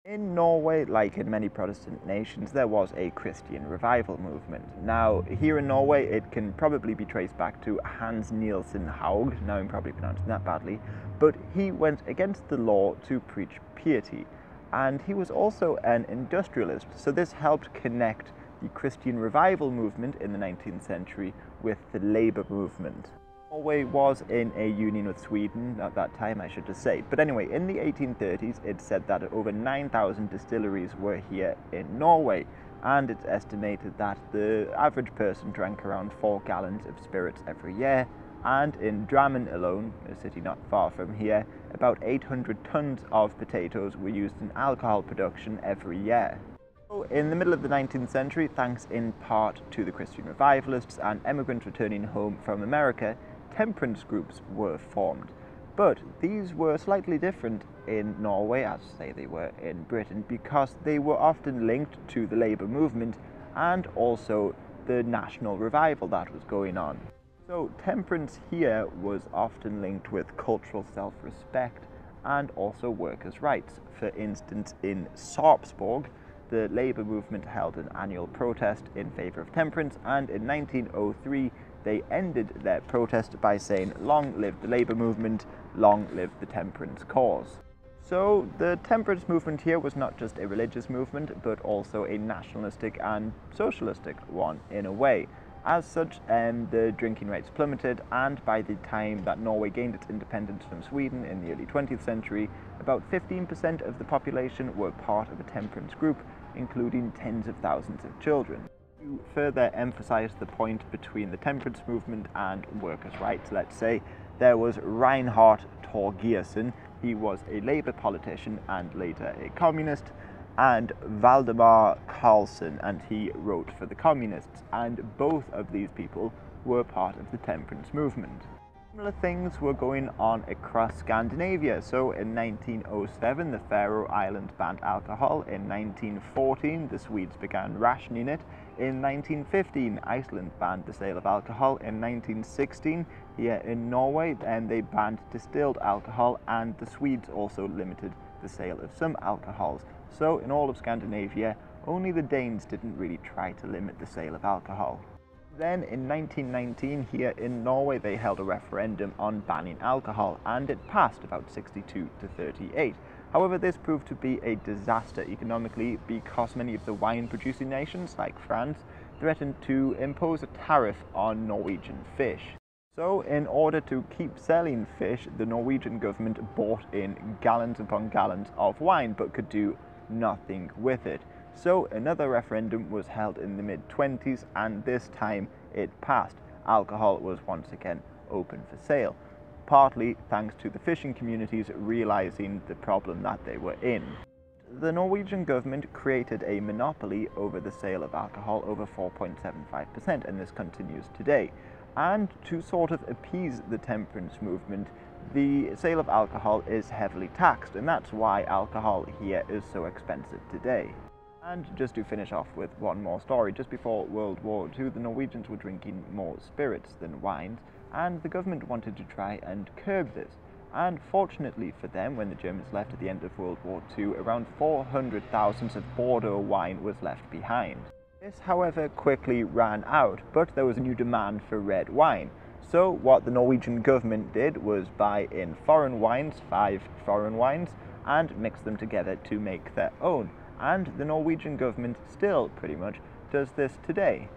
In Norway, like in many Protestant nations, there was a Christian revival movement. Now, here in Norway, it can probably be traced back to Hans Nielsen Haug, now I'm probably pronouncing that badly, but he went against the law to preach piety. And he was also an industrialist, so this helped connect the Christian revival movement in the 19th century with the Labour movement. Norway was in a union with Sweden at that time, I should just say. But anyway, in the 1830s, it's said that over 9,000 distilleries were here in Norway, and it's estimated that the average person drank around 4 gallons of spirits every year, and in Drammen alone, a city not far from here, about 800 tons of potatoes were used in alcohol production every year. In the middle of the 19th century, thanks in part to the Christian revivalists and emigrants returning home from America, temperance groups were formed. But these were slightly different in Norway, as say they were in Britain, because they were often linked to the Labour movement and also the national revival that was going on. So temperance here was often linked with cultural self-respect and also workers' rights. For instance, in Sarpsborg, the Labour movement held an annual protest in favour of temperance, and in 1903 they ended their protest by saying, "Long live the Labour movement, long live the temperance cause." So the temperance movement here was not just a religious movement, but also a nationalistic and socialistic one in a way. As such, the drinking rates plummeted, and by the time that Norway gained its independence from Sweden in the early 20th century, about 15% of the population were part of a temperance group, including tens of thousands of children. To further emphasize the point between the temperance movement and workers' rights, let's say, there was Reinhard Torgersen. He was a Labour politician and later a communist, and Valdemar Karlsson, and he wrote for the communists, and both of these people were part of the temperance movement. Similar things were going on across Scandinavia. So in 1907, the Faroe Islands banned alcohol. In 1914, the Swedes began rationing it. In 1915, Iceland banned the sale of alcohol. In 1916, here in Norway, they banned distilled alcohol, and the Swedes also limited the sale of some alcohols. So in all of Scandinavia, only the Danes didn't really try to limit the sale of alcohol. Then in 1919, here in Norway, they held a referendum on banning alcohol, and it passed about 62 to 38. However, this proved to be a disaster economically because many of the wine-producing nations, like France, threatened to impose a tariff on Norwegian fish. So in order to keep selling fish, the Norwegian government bought in gallons upon gallons of wine, but could do nothing with it. So another referendum was held in the mid-20s, and this time it passed. Alcohol was once again open for sale, partly thanks to the fishing communities realizing the problem that they were in. The Norwegian government created a monopoly over the sale of alcohol over 4.75%, and this continues today. And to sort of appease the temperance movement, the sale of alcohol is heavily taxed, and that's why alcohol here is so expensive today. And just to finish off with one more story, just before World War II, the Norwegians were drinking more spirits than wines, and the government wanted to try and curb this. And fortunately for them, when the Germans left at the end of World War II, around 400,000 of Bordeaux wine was left behind. This, however, quickly ran out, but there was a new demand for red wine. So what the Norwegian government did was buy in foreign wines, 5 foreign wines, and mix them together to make their own. And the Norwegian government still pretty much does this today.